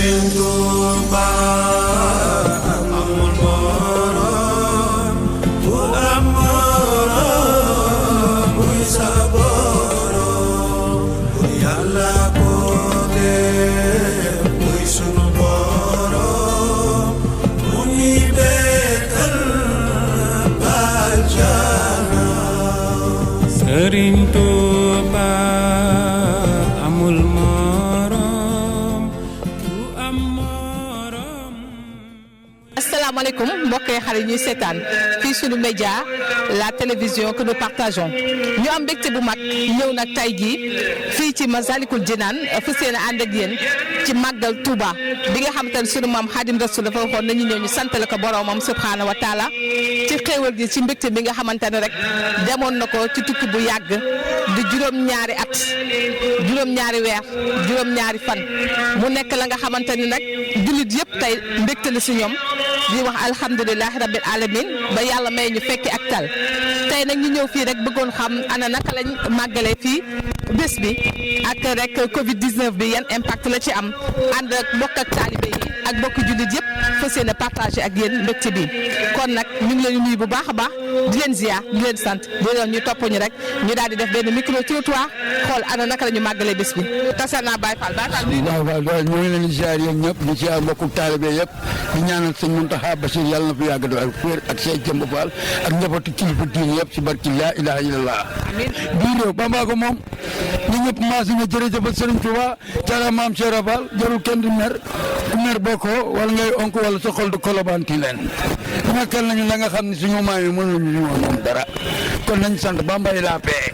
Serigne Touba amul morom bu am morom muy sa borom bu Yàlla ko def muy sunu borom mu ni bekkal baljana Serigne Touba amul asalaamaaleykum mbokk yi xarit ñuy seetaan fii sunu média la télévision que nous partageons ñu am mbégte bu mag ñëw nag tay jii fii ci Massalikul Jinaan fas yéene ànd ak yéen ci màggal Touba bi nga xamante ne sunu maam Xaadim Rasul dafa waxoon nañu ñëw ñu santale ko boromam subhaanahu wa taala ci xéewal gi ci mbégte bi nga xamante ne rek demoon na ko ci tukki bu yàgg di juróom-ñaari at juróom-ñaari weer juróom-ñaari fan mu nekk la nga xamante ni nag jullit yëpp tey mbégte la si ñoom di wax alhamdulilahi rabbil alamin ba yàlla may ñu fekki ak tal tey nag ñu ñëw fii rek bëggoon xam ana naka lañ màggalee fii bés bi ak rek Covid 19 bi yan impact la ci am ànd ak mbokk ak taalibe yi ak mbokk jullit yëpp fas yéene partagé ak yéen mbégte bi kon nag ñu ngi leen nuyu bu baax a baax di leen ziar di leen sant di leen ñu topp ñu rek ñu daal di def benn micro trottoir xool ana naka la ñu màggalee bés bi. tasa naa Baye Fall Baye Fall. waaw ñu ngi leen di ziar yéen ñëpp di ziar mbokku taalibe yëpp di ñaanal sëñ Muntaxa Basiir yàlla na fi yàgg doon ak wér ak Cheikh Jëmb Fall ak njabootu kilifa diine yëpp ci barki laa ilaaha illallah. amiin bii réew Bamba ko moom ñu ñëpp maas nga jërëjëf Sëriñ Tuubaa cara maam Cheikh Fall jarul kenn di mer ku mer bokkoo wala ngay onk wala sa xol du kolobanti leen nekkal nañu la nga xam ne suñu maam yi mënuñu ñu woon moom dara kon nañ sant Bamba yi la paix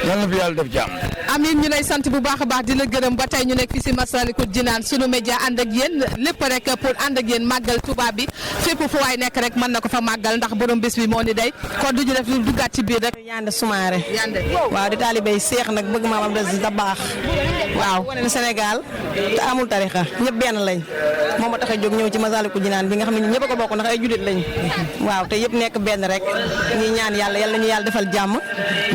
yàlla na fi yàlla def jàmm. amiin ñu lay sant bu baax a baax di la gërëm ba tey ñu nekk fii si Massalikul Jinaan sunu média ànd ak yéen lépp rek pour ànd ak yéen màggal Touba bi fépp fu waay nekk rek mën na ko fa màggal ndax borom bés bi moo ni day kon du ñu def lu duggaat ci biir rek. Yande Soumaré waaw di taalibey seex nag bëgg maam Abdou Aziz da baax waaw wane Sénégal te amul tarixa ñëpp benn lañ moo ma tax a jóg ñëw ci Massalikul Jinaan bi nga xam ne ñëpp a ko bokk ndax ay jullit lañ waaw te yëpp nekk benn rek ñuy ñaan yàlla yal nañu yàlla defal jàmm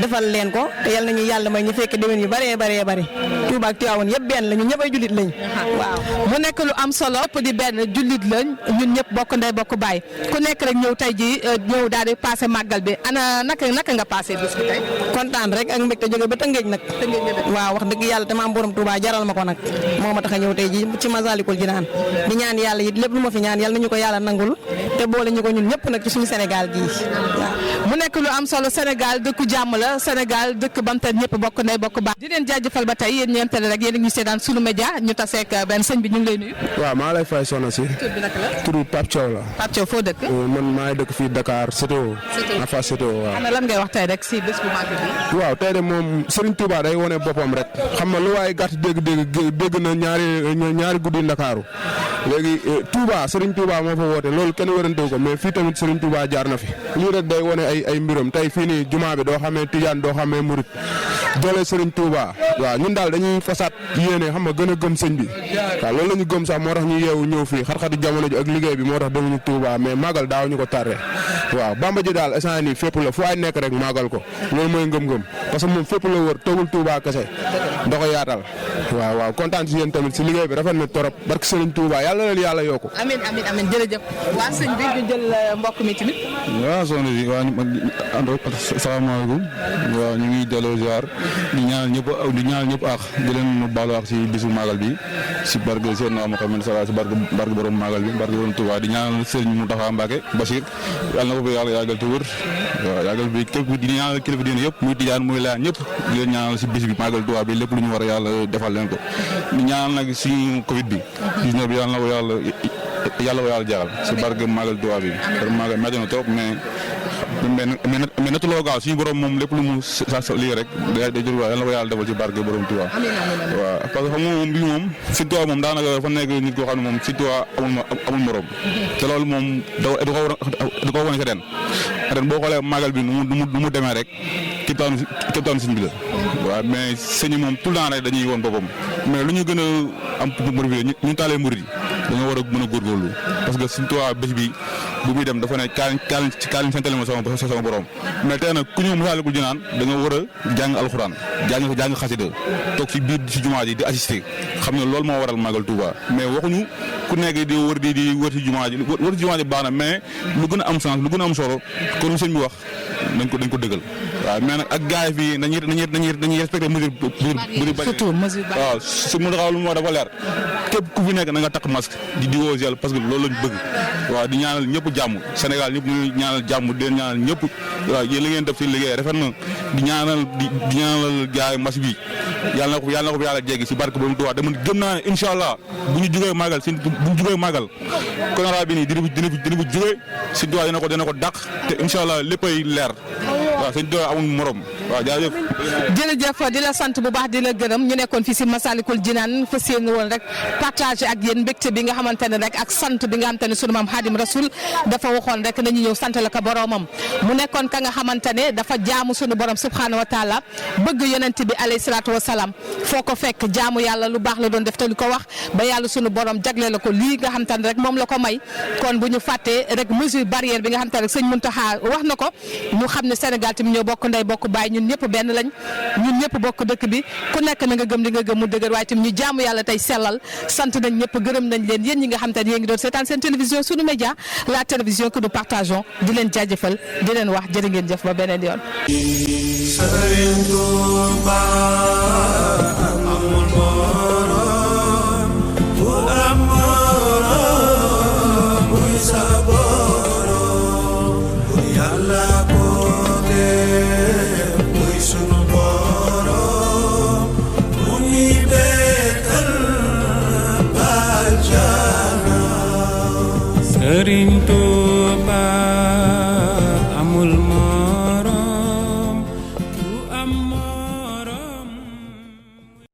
defal leen ko te yal nañu yàlla may ñu fekk déwén yu bëree bëree bëri Touba ak Tivaouane yëpp benn la ñun ñëpp ay jullit lañ waaw mu nekk lu am solo ëpp di benn jullit lañ ñun ñëpp bokk ndey bokk baay ku nekk rek ñëw tey ji ñëw daal di passé màggal bi ana naka nga passé bis bi tey kontaan rek ak mbégte jóge ba Tëngéej nag waaw wax dëgg yàlla te maam borom Touba jaral ma ko nag moo ma tax a ñëw tey ji ci Massalikul Jinaan di ñaan yàlla it lépp lu ma fi ñaan yàlla nañu ko yàlla nangul te boole ñu ko ñun ñëpp nag ci suñu Sénégal gii waaw mu nekk lu am solo Sénégal dëkku jàmm la Sénégal dëkk bamte ñëpp bokk ndey bokk baay di leen jaajëfal ba tey yéen ñeenteel rek yéen a ngi seetaan sunu média ñu taseek benn sëñ bi ñu ngi lay nuyu. waaw maa lay fay soxna si. tur bi naka la. turu Pape Thiaw la. Pape Thiaw foo dëkk. man maa ngi dëkk fii Dakar Sétéo. en face Sétéo waaw. ana lan ngay wax tey rek si bés bu màgg bi. waaw tey de moom Serigne Touba day wane boppam rek xam nga lu waaye gàtt dégg na ñaari guddi Ndakaaru léegi Touba Serigne Touba moo fa woote loolu kenn wérantewu ko mais fii tamit Serigne Touba jaar na fi lii rek day wane ay mbiram tey fii nii jumaa bi doo xamee Tijaan doo xamee Murit doole Serigne Touba waaw ñun daal dañuy fasaat yéene xam nga gën a gëm sëñ bi waaw loolu la ñu gëm sax moo tax ñu yeewu ñëw fii xar-xati jamono ji ak liggéey bi moo tax demuñu Touba mais màggal daaw ñu ko tarre waaw Bamba ji daal instant nii fépp la fu ay nekk rek màggal ko loolu mooy ngëm-ngëm parce que moom fépp la wër toogul Touba kese da ko yaatal waaw kontaan si yéen tamit si liggéey bi rafet na torop barke Serigne Touba yàlla leen yàlla yokku. amiin jërëjëf waa sëñ bi ñu jël mbokk mi tamit. waaw soxna si waaw salaamaaleykum waaw ñu ngi delloo ziar di ñaanal ñëpp ak di leen baalu ak si bisu magal bi si barke Seydina Muhammad sallallahu alayhi wasallam si barke borom magal bi barke borom Touba di ñaanal Serigne Mountakha Mbacké Bachir yàlla na ko fi yàlla yàggal te wër waaw yàggal bi képp di ñaanal kilifa diine yëpp muy tijaan muy laan ñëpp di leen ñaanal si bis bi magal Touba bi lépp lu ñu war a yàlla defal leen ko di ñaanal nag suñu Covid bi 19 bi yàlla na ko yàlla jeexal si barke magal Touba bi magal métti na trop mais natuloo gaaw suñu borom moom lépp lu mu sa lii rek day jël yàlla na ko yàlla defal ci barke borom Touba waaw parce que xam nga moom bi moom si Touba moom daanaka fa nekk nit koo xam ne moom si Touba amul morom te loolu moom da ko wane si ren boo xoolee magal bi nu mu demee rek képptaanu sëñ bi la waaw mais sëñ moom tout le temps rek dañuy woon boppam mais lu ñu gën a am pour ñu taalee murid yi dañoo war a mën a góorgóorlu parce que suñu Touba bés bi bu muy dem dafa ne kaaliñ santale ma sama borom mais tey nag ku ñëw Masaalikul Jinaan da nga war a jàng alxuraan jàng xasida toog si biir si jumaa ji di assister xam ne loolu moo waral Magal Touba mais waxuñu ku nekk di wër si jumaa ji baax na mais lu gën a am sens lu gën a am solo kon lu sëñ bi wax dañ ko dëggal waaw mais nag ak gars yi fii dañuy respecté mesure surtout mesure waaw su mu taxaw lu mu wax dafa leer képp ku fi nekk na nga takk masque di diwoo gel parce que loolu lañ bëgg waaw di ñaanal ñëpp jàmm Sénégal ñëpp ñu ñaanal jàmm di leen ñaanal ñëpp waaw yéen li ngeen def si liggéey rafet na di ñaanal gars yi masque bi yàlla na ko fi yàlla jéggi si barke boobu Tuubaa dama gëm naa ne incha allah bu ñu jugee màggal konara bi nii dina fi jugee si Tuubaa dina ko dàq te incha allah léppay leer waaw sëñ Tuubaa amul morom waaw jaajëf. jërëjëf di la sant bu baax di la gërëm ñu nekkoon fii si Massalikul Jinaan fas yéene woon rek partage ak yéen mbégte bi nga xamante ne rek ak sant bi nga xamante ne sunu maam Xaadim Rasul dafa waxoon rek nañu ñëw sant la ko boromam mu nekkoon ka nga xamante ne dafa jaamu sunu borom subxanahu wa taala bëgg yonent bi alayhi salaatu wa salaam foo ko fekk jaamu yàlla lu baax la doon def te lu ko wax ba yàlla sunu borom jagle la ko lii nga xamante ne rek moom la ko may kon bu ñu fàttee rek mesure barrière bi nga xamante ne rek sëñ Muntaxa wax na ko ñu xam ne Sénégal tamit ñoo bokk ndey bokk baay ñun ñëpp benn lañ ñun ñëpp bokk dëkk bi ku nekk na nga gëm li nga gëm mu dëgër waaye tamit ñu jaamu yàlla tey sellal sant nañ ñëpp gërëm nañ leen yéen ñi nga xam te ne yéen ngi doon seetaan seen télévision Sunu Média la télévision que nous partageons di leen jaajëfal di leen wax jërë ngeen jëf ba beneen yoon. Sëriñ Tuuba amul borom bu am borom muy sa borom bu yàlla ko def muy sunu borom mu ni dekkal baal jana Sëriñ Tuuba